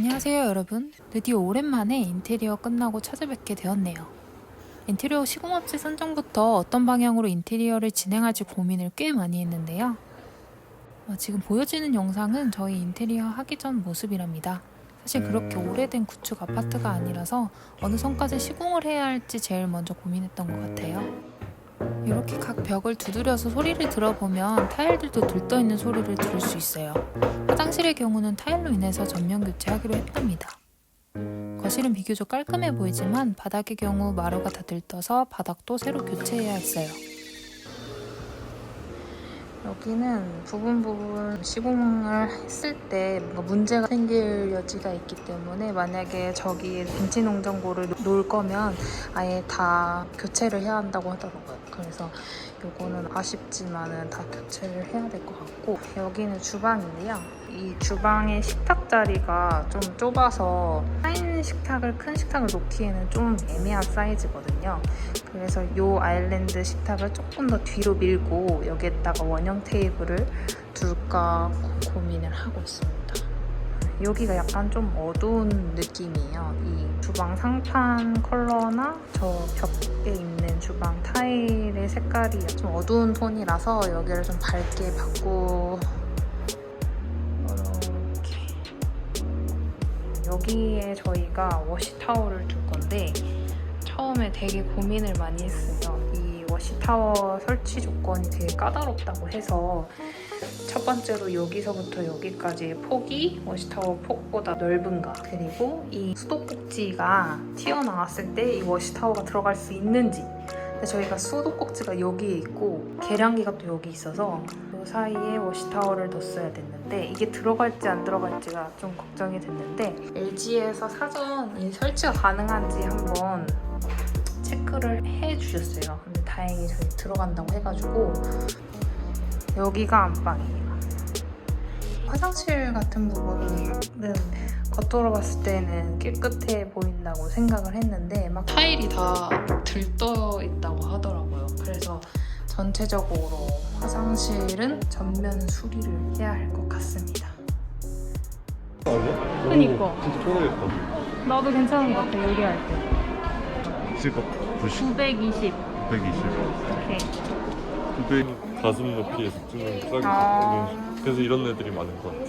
안녕하세요 여러분. 드디어 오랜만에 인테리어 끝나고 찾아뵙게 되었네요. 인테리어 시공업체 선정부터 어떤 방향으로 인테리어를 진행할지 고민을 꽤 많이 했는데요. 지금 보여지는 영상은 저희 인테리어 하기 전 모습이랍니다. 사실 그렇게 오래된 구축 아파트가 아니라서 어느 선까지 시공을 해야 할지 제일 먼저 고민했던 것 같아요. 이렇게 각 벽을 두드려서 소리를 들어보면 타일들도 들떠있는 소리를 들을 수 있어요. 화장실의 경우는 타일로 인해서 전면 교체하기로 했답니다. 거실은 비교적 깔끔해 보이지만 바닥의 경우 마루가 다 들떠서 바닥도 새로 교체해야 했어요. 여기는 부분 시공을 했을 때 뭔가 문제가 생길 여지가 있기 때문에 만약에 저기 벤치 농전고를 놓을 거면 아예 다 교체를 해야 한다고 하더라고요. 그래서 요거는 아쉽지만은 다 교체를 해야 될 것 같고, 여기는 주방인데요. 이 주방의 식탁 자리가 좀 좁아서 큰 식탁을 놓기에는 좀 애매한 사이즈거든요. 그래서 이 아일랜드 식탁을 조금 더 뒤로 밀고 여기에다가 원형 테이블을 둘까 고민을 하고 있습니다. 여기가 약간 좀 어두운 느낌이에요. 이 주방 상판 컬러나 저 벽에 있는 주방 타일의 색깔이 좀 어두운 톤이라서 여기를 좀 밝게 바꾸고, 여기에 저희가 워시타워를 둘 건데 처음에 되게 고민을 많이 했어요. 이 워시타워 설치 조건이 되게 까다롭다고 해서 첫 번째로 여기서부터 여기까지의 폭이 워시타워 폭보다 넓은가, 그리고 이 수도꼭지가 튀어나왔을 때 이 워시타워가 들어갈 수 있는지. 근데 저희가 수도꼭지가 여기에 있고 계량기가 또 여기 있어서 그 사이에 워시타워를 뒀어야 됐는데 이게 들어갈지 안 들어갈지가 좀 걱정이 됐는데 LG에서 사전 이 설치가 가능한지 한번 체크를 해주셨어요. 근데 다행히 저희 들어간다고 해가지고 여기가 안방이에요. 화장실 같은 부분은 겉으로 봤을 때는 깨끗해 보인다고 생각을 했는데 막 타일이 다 들떠 있다고 하더라고요. 그래서 전체적으로 화장실은 전면 수리를 해야 할 것 같습니다. 그니까 진짜 편하겠다. 나도 괜찮은 것 같아. 요리할 때. 있을 것 같아. 920. 120. 오케이. 900 가슴 높이에서 찍는 싸게 그래서 이런 애들이 많은 것 같아.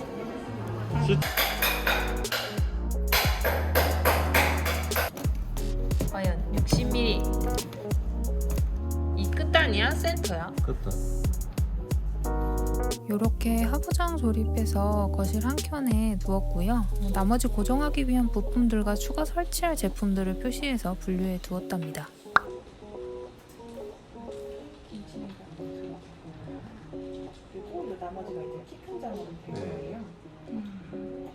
과연 60mm. 이 끝단이야? 센터야? 끝다. 이렇게 하부장 조립해서 거실 한켠에 두었고요. 나머지 고정하기 위한 부품들과 추가 설치할 제품들을 표시해서 분류해 두었답니다. 그리고 나머지가 이제 키 큰 장으로 된 거예요.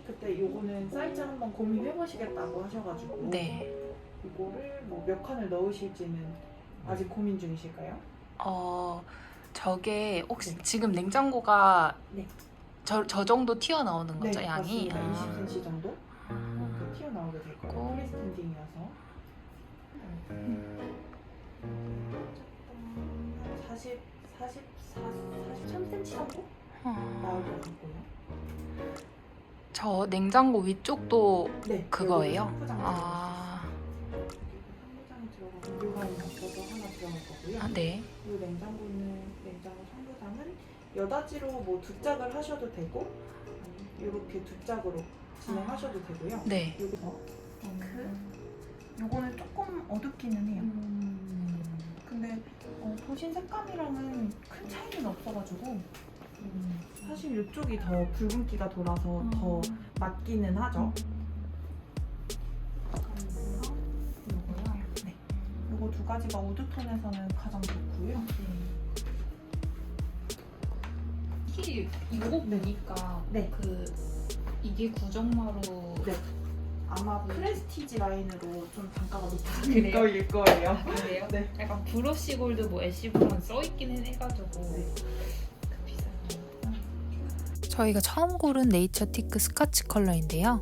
그때 요거는 사이즈 한번 고민해 보시겠다고 하셔가지고 네. 이거를 뭐 몇 칸을 넣으실지는 아직 고민 중이실까요? 저게 혹시 네. 지금 냉장고가 네. 저 정도 튀어나오는 거죠, 네, 양이? 맞습니다. 20cm 정도 그 튀어나오게 될 거예요. 고. 프리스탠딩이어서 43cm 정도 나올 것 같고요. 저 냉장고 위쪽도 네, 그거예요? 요거는 상부장 아, 상부장이 들어가고 요거는 저도 하나 들어갈 거고요. 네. 이 냉장고 상부장은 여닫이로 뭐 두 짝을 하셔도 되고 이렇게 두 짝으로 진행하셔도 되고요. 네. 여기서 요거는 조금 어둡기는 해요. 근데 도신 색감이랑은 큰 차이는 없어가지고 사실 이쪽이 더 붉은기가 돌아서 더 맞기는 하죠. 요거요. 네. 요거 두 가지가 우드톤에서는 가장 좋고요. 이게 이거 네. 보니까 네. 이게 구정마루. 네. 아마 프레스티지 라인으로 좀 단가가 높아질 그래요? 거일 거예요. 그래요? 네. 약간 브러쉬 골드 뭐 애쉬블만 써있긴 해가지고 네. 비싼. 저희가 처음 고른 네이처티크 스카치 컬러인데요.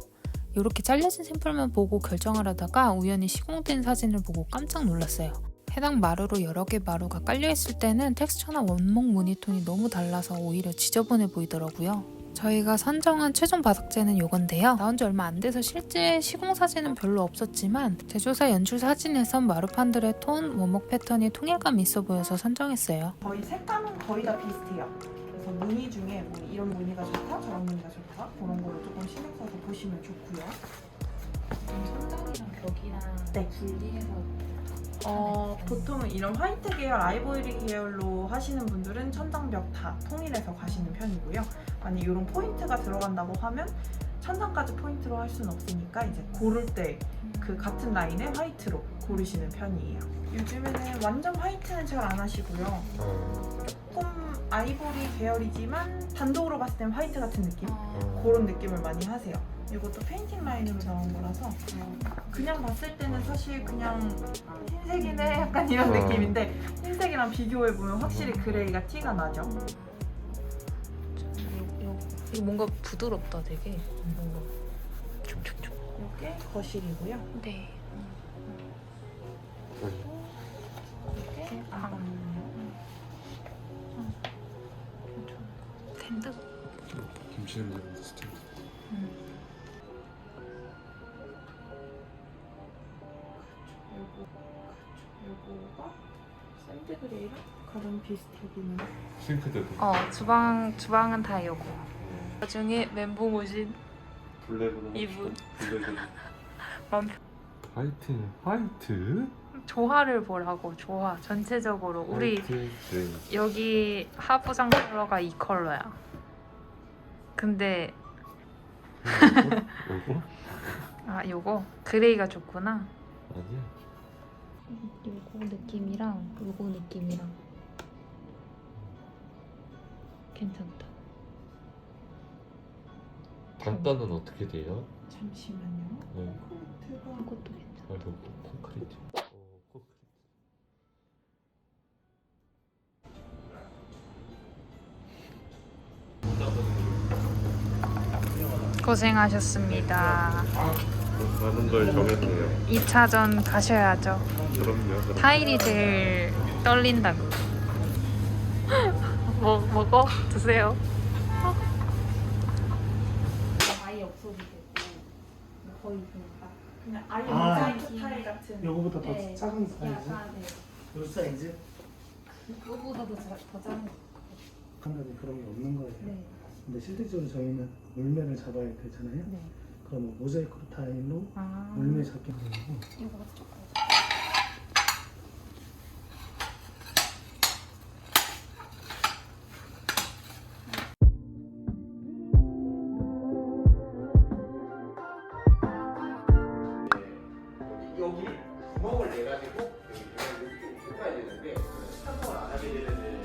이렇게 잘려진 샘플만 보고 결정을 하다가 우연히 시공된 사진을 보고 깜짝 놀랐어요. 해당 마루로 여러 개 마루가 깔려있을 때는 텍스처나 원목 무늬톤이 너무 달라서 오히려 지저분해 보이더라고요. 저희가 선정한 최종 바닥재는 요건데요. 나온 지 얼마 안 돼서 실제 시공 사진은 별로 없었지만 제조사 연출 사진에선 마루판들의 톤, 원목 패턴이 통일감 있어 보여서 선정했어요. 저희 색감은 거의 다 비슷해요. 그래서 무늬 중에 뭐 이런 무늬가 좋다, 저런 무늬가 좋다 그런 거를 조금 신경 써서 보시면 좋고요. 천장이랑 벽이랑 네. 분리해서 보통은 이런 화이트 계열, 아이보리 계열로 하시는 분들은 천장벽 다 통일해서 가시는 편이고요. 만약 이런 포인트가 들어간다고 하면 천장까지 포인트로 할 수는 없으니까 이제 고를 때 그 같은 라인의 화이트로 고르시는 편이에요. 요즘에는 완전 화이트는 잘 안 하시고요. 조금 아이보리 계열이지만 단독으로 봤을 땐 화이트 같은 느낌? 그런 느낌을 많이 하세요. 이것도 페인팅 라인으로 나온 거라서 그냥 봤을 때는 사실 그냥 흰색이네 약간 이런 느낌인데 흰색이랑 비교해보면 확실히 그레이가 티가 나죠. 이거 뭔가 부드럽다 되게. 뭔가 촉촉촉. 이게 거실이고요. 네. 이게 텐드. 김치를 넣는 스탠드. 요거가 샌드 그레이랑 가장 비슷하기는. 싱크대도. 주방은 다 요거. 나중에 멘붕 오신 블랙으로. 이분. 블랙으로. 맘 화이트? 조화를 보라고. 조화 전체적으로 우리 화이트, 그레이. 여기 하부장 컬러가 이 컬러야. 근데 요거? 요거 그레이가 좋구나. 아니야. 요거 느낌이랑 요거 느낌이랑 괜찮다. 단가는 어떻게 돼요? 잠시만요. 네. 콘크리트가 이것도 괜찮아. 아, 요거 콘크리트. 콘크리트. 고생하셨습니다. 가는 걸 정했네요. 2차전 가셔야죠. 그럼요. 타일이 제일 떨린다고. 먹어? 드세요. 아예 없어도 되고 거의 그냥 아예 아. 모자이크 타일 같은. 요거보다 더 네. 작은 사이즈? 요 사이즈? 이거보다도 더 작은 거. 판단에 그런 게 없는 거예요. 네. 근데 실질적으로 저희는 물매를 잡아야 되잖아요. 네. 그러면 모자이크 타일로 아. 물매 잡기 하는 거고. 이거보다 조금. 여기 구멍을 내가지고 여기 좁아야 되는데 사용을 안 하게 되면은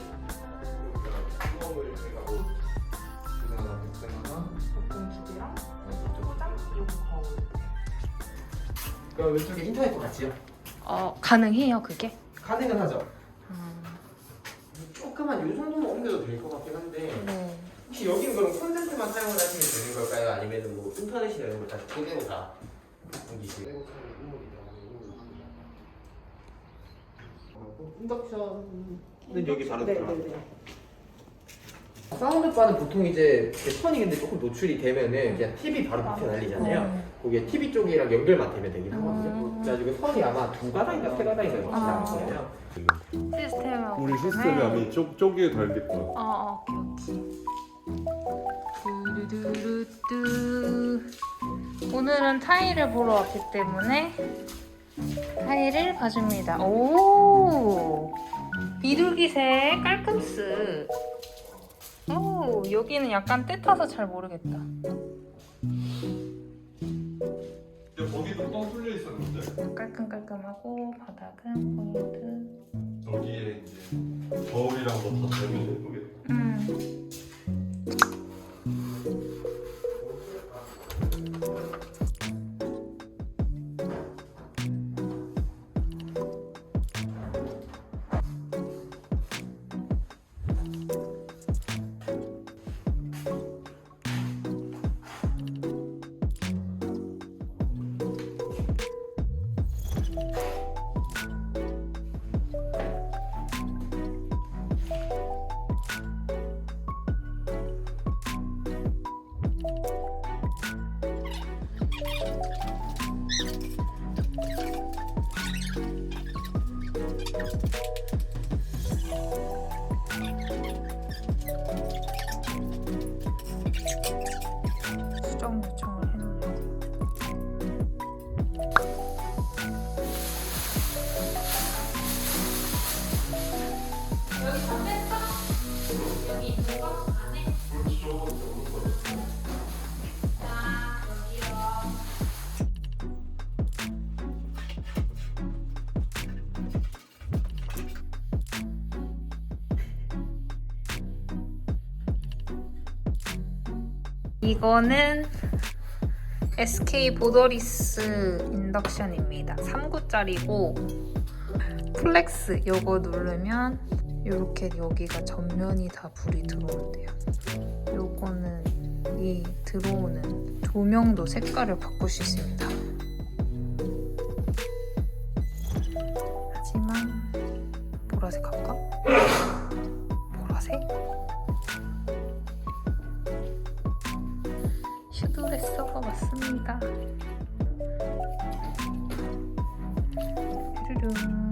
구멍을 제가 보통 두 개랑 소장, 요거 거울. 그 왼쪽에 인터넷도 같이요? 가능해요 그게? 가능은 하죠. 조금만 요 정도만 옮겨도 될 것 같긴 한데 네. 혹시 여기는 그럼 콘센트만 사용을 하시면 되는 걸까요? 아니면 뭐 인터넷이나 이런 걸 다시 그대로 다 옮기시나요? 인덕션은 여기 바로 들어가요. 사운드바는 보통 이제 선이 근데 조금 노출이 되면은 그냥 TV 바로 밑에 날리잖아요. 거기에 TV 쪽이랑 연결만 되면 되긴 하거든요. 그래가지고 선이 아마 두 가닥인가 세 가닥인가 이렇게 나올 거예요. 시스템을 우리 시스템이 아마 쪼개에 달릴 거야. 오케이. 두루두루뚜. 오늘은 타일을 보러 왔기 때문에 타일을 봐줍니다. 오, 비둘기색 깔끔스. 오, 여기는 약간 때 타서 잘 모르겠다. 거기도 뻥 뚫려 있었는데 깔끔깔끔하고 바닥은 포인트. 저기에 이제 거울이랑 뭐 다 달면 예쁘겠다. 수정 요청을 해놓으려고. 여기 다 뺐어? 여기 있는 거? 안에? 자, 여기요. 이거는 SK 보더리스 인덕션입니다. 3구짜리고 플렉스 요거 누르면 이렇게 여기가 전면이 다 불이 들어온대요. 요거는 이 들어오는 조명도 색깔을 바꿀 수 있습니다. 하지만 보라색 할까? 보라색? 슈드레서가 왔습니다. 르르릉.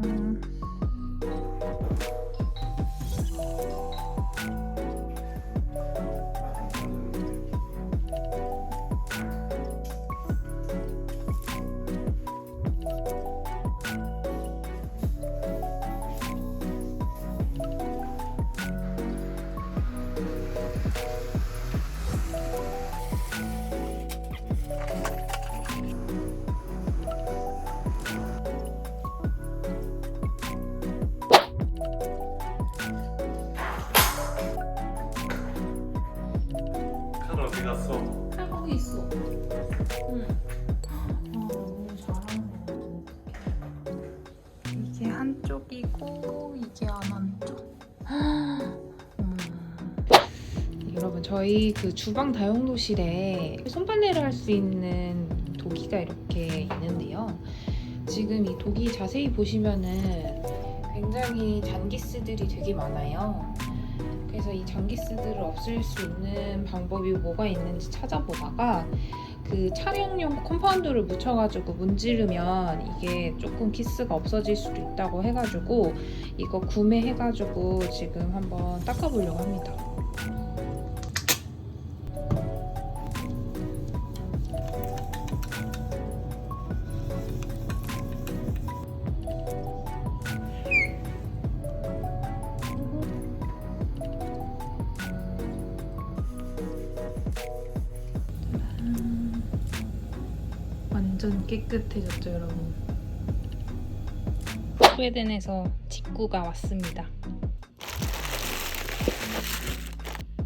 칼 어디 갔어? 칼 거기 있어. 응. 너무 잘하는 거 같아. 이게 한쪽이고 이게 안 한쪽. 여러분 저희 그 주방 다용도실에 손빨래를 할 수 있는 도기가 이렇게 있는데요. 지금 이 도기 자세히 보시면은 굉장히 잔기스들이 되게 많아요. 그래서 이 잔기스들을 없앨 수 있는 방법이 뭐가 있는지 찾아보다가 그 촬영용 컴파운드를 묻혀가지고 문지르면 이게 조금 기스가 없어질 수도 있다고 해가지고 이거 구매해가지고 지금 한번 닦아보려고 합니다. 완전 깨끗해졌죠, 여러분. 스웨덴에서 직구가 왔습니다.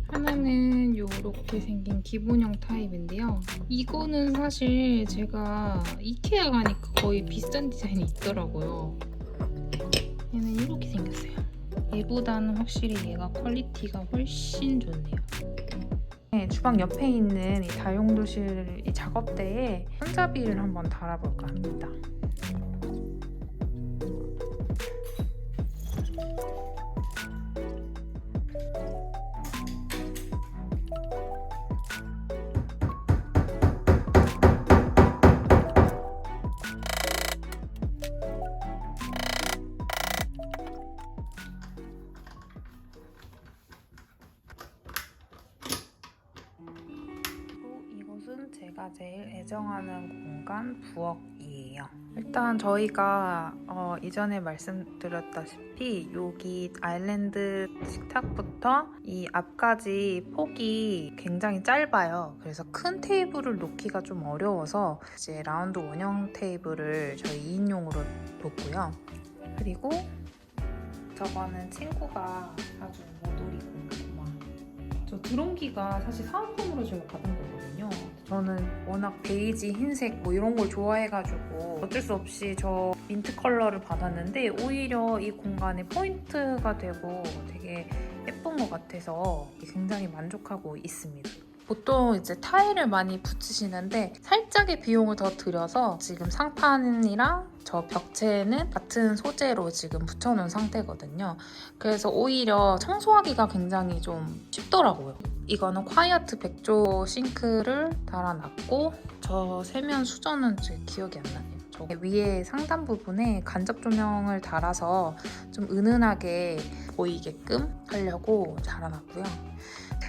하나는 요렇게 생긴 기본형 타입인데요. 이거는 사실 제가 이케아 가니까 거의 비슷한 디자인이 있더라고요. 얘는 이렇게 생겼어요. 얘보다는 확실히 얘가 퀄리티가 훨씬 좋네요. 주방 옆에 있는 이 다용도실 이 작업대에 손잡이를 한번 달아볼까 합니다. 이곳은 제가 제일 애정하는 공간 부엌이에요. 일단 저희가 이전에 말씀드렸다시피 여기 아일랜드 식탁부터 이 앞까지 폭이 굉장히 짧아요. 그래서 큰 테이블을 놓기가 좀 어려워서 이제 라운드 원형 테이블을 저희 2인용으로 놓고요. 그리고 저거는 친구가 아주 모돌이고 저 드론기가 사실 사은품으로 제가 받은 거거든요. 저는 워낙 베이지, 흰색 뭐 이런 걸 좋아해가지고 어쩔 수 없이 저 민트 컬러를 받았는데 오히려 이 공간에 포인트가 되고 되게 예쁜 것 같아서 굉장히 만족하고 있습니다. 보통 이제 타일을 많이 붙이시는데 살짝의 비용을 더 들여서 지금 상판이랑 저 벽체는 같은 소재로 지금 붙여놓은 상태거든요. 그래서 오히려 청소하기가 굉장히 좀 쉽더라고요. 이거는 콰이어트 백조 싱크를 달아놨고 저 세면 수저는 제 기억이 안 나네요. 저 위에 상단 부분에 간접 조명을 달아서 좀 은은하게 보이게끔 하려고 달아놨고요.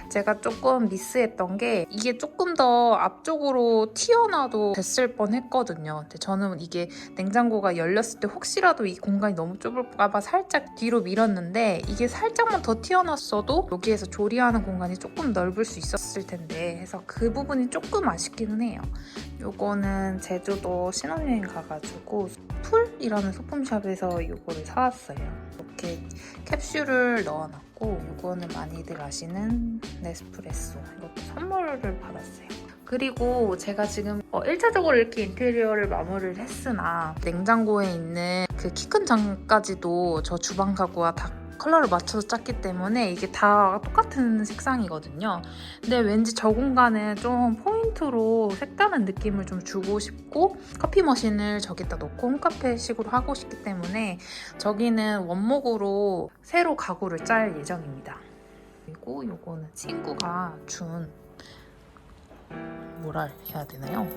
제가 조금 미스했던 게 이게 조금 더 앞쪽으로 튀어나와도 됐을 뻔했거든요. 근데 저는 이게 냉장고가 열렸을 때 혹시라도 이 공간이 너무 좁을까봐 살짝 뒤로 밀었는데 이게 살짝만 더 튀어나왔어도 여기에서 조리하는 공간이 조금 넓을 수 있었을 텐데 해서 그 부분이 조금 아쉽기는 해요. 요거는 제주도 신혼여행 가가지고 풀이라는 소품샵에서 이거를 사왔어요. 이렇게 캡슐을 넣어놨고 이거는 많이들 아시는 네스프레소 이것도 선물을 받았어요. 그리고 제가 지금 1차적으로 이렇게 인테리어를 마무리를 했으나 냉장고에 있는 그 키 큰 장까지도 저 주방 가구와 다 컬러를 맞춰서 짰기 때문에 이게 다 똑같은 색상이거든요. 근데 왠지 저 공간에 좀 포인트로 색다른 느낌을 좀 주고 싶고 커피 머신을 저기다 놓고 홈카페식으로 하고 싶기 때문에 저기는 원목으로 새로 가구를 짤 예정입니다. 그리고 요거는 친구가 준 뭐라 해야 되나요?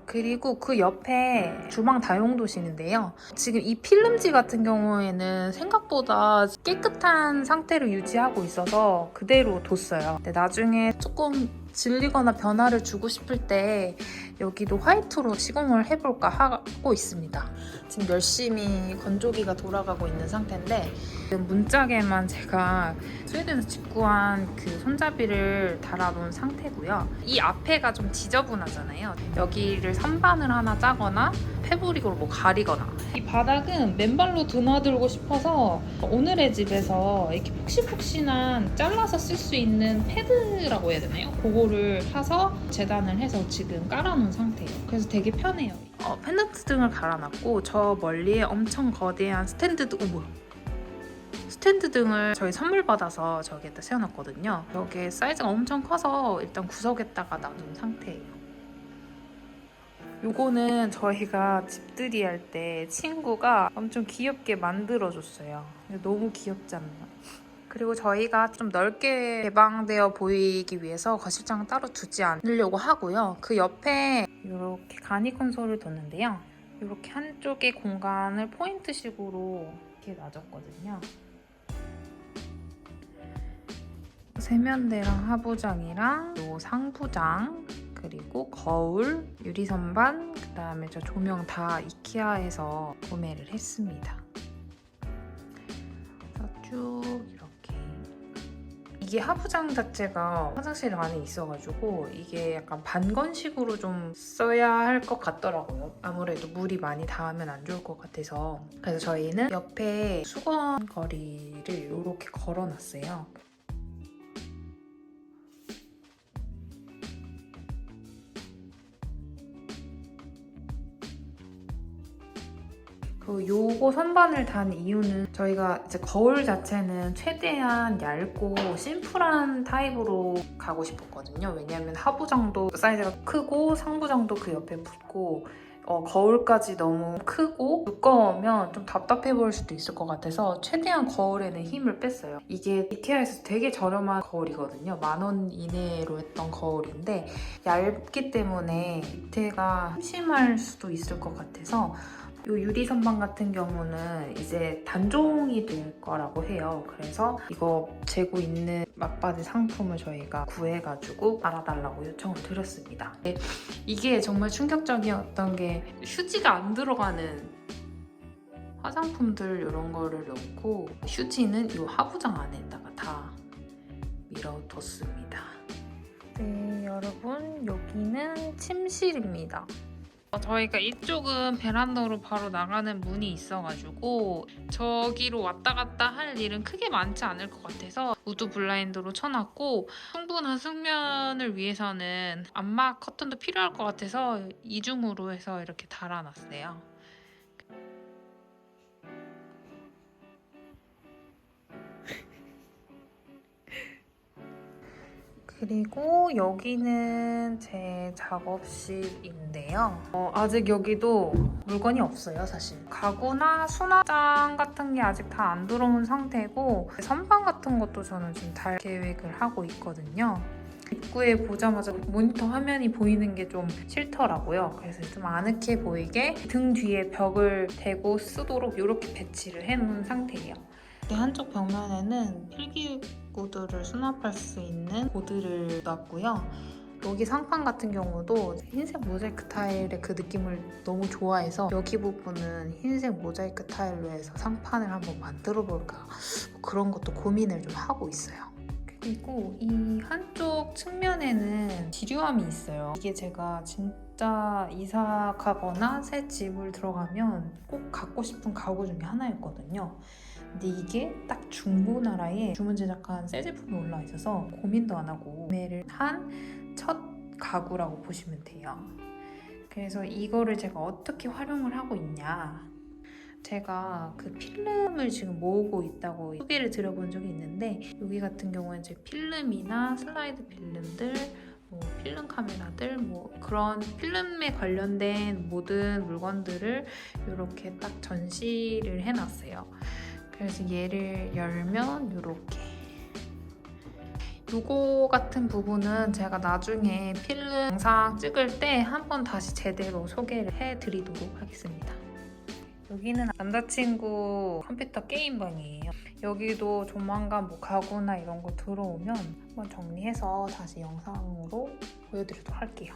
그리고 그 옆에 주방 다용도실인데요. 지금 이 필름지 같은 경우에는 생각보다 깨끗한 상태로 유지하고 있어서 그대로 뒀어요. 근데 나중에 조금 질리거나 변화를 주고 싶을 때 여기도 화이트로 시공을 해볼까 하고 있습니다. 지금 열심히 건조기가 돌아가고 있는 상태인데 지금 문짝에만 제가 스웨덴에서 직구한 그 손잡이를 달아놓은 상태고요. 이 앞에가 좀 지저분하잖아요. 여기를 선반을 하나 짜거나 패브릭으로 뭐 가리거나 이 바닥은 맨발로 드나들고 싶어서 오늘의 집에서 이렇게 푹신푹신한 잘라서 쓸 수 있는 패드라고 해야 되나요? 그거를 사서 재단을 해서 지금 깔아놓은 상태예요. 그래서 되게 편해요. 펜던트 등을 갈아놨고 저 멀리에 엄청 거대한 스탠드 등을 저희 선물 받아서 저기에다 세워놨거든요. 여기에 사이즈가 엄청 커서 일단 구석에다가 놔둔 상태예요. 요거는 저희가 집들이 할 때 친구가 엄청 귀엽게 만들어줬어요. 너무 귀엽지 않나요? 그리고 저희가 좀 넓게 개방되어 보이기 위해서 거실장을 따로 두지 않으려고 하고요. 그 옆에 이렇게 간이 콘솔을 뒀는데요. 이렇게 한쪽의 공간을 포인트식으로 이렇게 놔줬거든요. 세면대랑 하부장이랑 요 상부장 그리고 거울, 유리선반, 그 다음에 저 조명 다 이케아에서 구매를 했습니다. 그래서 쭉 이렇게 이게 하부장 자체가 화장실 안에 있어가지고 이게 약간 반건식으로 좀 써야 할 것 같더라고요. 아무래도 물이 많이 닿으면 안 좋을 것 같아서 그래서 저희는 옆에 수건거리를 이렇게 걸어놨어요. 요거 선반을 단 이유는 저희가 이제 거울 자체는 최대한 얇고 심플한 타입으로 가고 싶었거든요. 왜냐하면 하부장도 사이즈가 크고 상부장도 그 옆에 붙고 거울까지 너무 크고 두꺼우면 좀 답답해 보일 수도 있을 것 같아서 최대한 거울에는 힘을 뺐어요. 이게 이케아에서 되게 저렴한 거울이거든요. 10,000원 이내로 했던 거울인데 얇기 때문에 밑에가 심심할 수도 있을 것 같아서 이 유리 선반 같은 경우는 이제 단종이 될 거라고 해요. 그래서 이거 재고 있는 막바지 상품을 저희가 구해가지고 알아달라고 요청을 드렸습니다. 이게 정말 충격적이었던 게 휴지가 안 들어가는 화장품들 이런 거를 넣고 휴지는 이 하부장 안에다가 다 밀어뒀습니다. 네, 여러분 여기는 침실입니다. 저희가 이쪽은 베란다로 바로 나가는 문이 있어가지고 저기로 왔다 갔다 할 일은 크게 많지 않을 것 같아서 우드 블라인드로 쳐놨고 충분한 숙면을 위해서는 암막 커튼도 필요할 것 같아서 이중으로 해서 이렇게 달아놨어요. 그리고 여기는 제 작업실인데요. 아직 여기도 물건이 없어요, 사실. 가구나 수납장 같은 게 아직 다 안 들어온 상태고 선반 같은 것도 저는 지금 달 계획을 하고 있거든요. 입구에 보자마자 모니터 화면이 보이는 게 좀 싫더라고요. 그래서 좀 아늑해 보이게 등 뒤에 벽을 대고 쓰도록 이렇게 배치를 해놓은 상태예요. 한쪽 벽면에는 필기구들을 수납할 수 있는 보드를 놨고요. 여기 상판 같은 경우도 흰색 모자이크 타일의 그 느낌을 너무 좋아해서 여기 부분은 흰색 모자이크 타일로 해서 상판을 한번 만들어 볼까 그런 것도 고민을 좀 하고 있어요. 그리고 이 한쪽 측면에는 지류함이 있어요. 이게 제가 진짜 이사 가거나 새 집을 들어가면 꼭 갖고 싶은 가구 중에 하나였거든요. 근데 이게 딱 중고나라에 주문 제작한 새 제품이 올라와 있어서 고민도 안 하고 구매를 한 첫 가구라고 보시면 돼요. 그래서 이거를 제가 어떻게 활용을 하고 있냐, 제가 그 필름을 지금 모으고 있다고 소개를 드려본 적이 있는데 여기 같은 경우는 제 필름이나 슬라이드 필름들, 필름 카메라들, 그런 필름에 관련된 모든 물건들을 이렇게 딱 전시를 해놨어요. 그래서 얘를 열면 이렇게, 이거 같은 부분은 제가 나중에 필름 영상 찍을 때 한번 다시 제대로 소개를 해드리도록 하겠습니다. 여기는 남자친구 컴퓨터 게임방이에요. 여기도 조만간 가구나 이런 거 들어오면 한번 정리해서 다시 영상으로 보여드리도록 할게요.